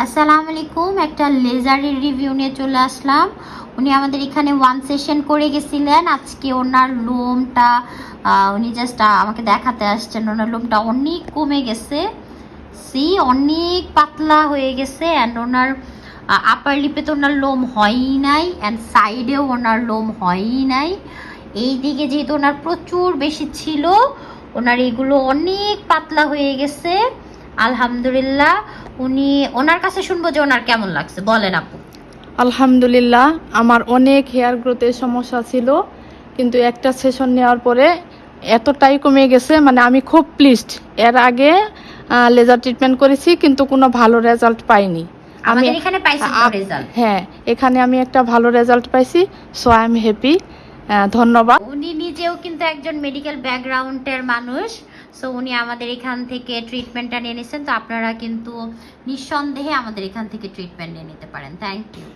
আসসালামু আলাইকুম। একটা লেজারের রিভিউ নিয়ে চলে আসলাম। উনি আমাদের এখানে ওয়ান সেশন করে গেছিলেন। আজকে ওনার লোমটা উনি জাস্ট আমাকে দেখাতে আসছেন। ওনার লোমটা অনেক কমে গেছে, অনেক পাতলা হয়ে গেছে। অ্যান্ড ওনার আপার লিপে তো ওনার লোম হয়ই নাই, অ্যান্ড সাইডেও ওনার লোম হয়ই নাই। এই দিকে যেহেতু ওনার প্রচুর বেশি ছিল, ওনার এগুলো অনেক পাতলা হয়ে গেছে। আলহামদুলিল্লাহ। ওনার কাছে শুনবো যে ওনার কেমন লাগছে, বলেন আপু। আলহামদুলিল্লাহ, আমার অনেক হেয়ার গ্রোথের সমস্যা ছিল, কিন্তু একটা সেশন নেওয়ার পরে এতটাই কমে গেছে, মানে আমি খুব প্লিজড। এর আগে লেজার ট্রিটমেন্ট করেছি, কিন্তু কোনো ভালো রেজাল্ট পাইনি। আমি আমাদের এখানে পাইছেন তো রেজাল্ট? হ্যাঁ, এখানে আমি একটা ভালো রেজাল্ট পাইছি, সো আই এম হ্যাপি। ধন্যবাদ। উনি নিজেও কিন্তু একজন মেডিকেল ব্যাকগ্রাউন্ডের মানুষ, সো উনি আমাদের এখান থেকে ট্রিটমেন্টটা নিয়ে নিয়েছেন। তো আপনারা কিন্তু নিঃসন্দেহে আমাদের এখান থেকে ট্রিটমেন্ট নিয়ে নিতে পারেন। Thank you.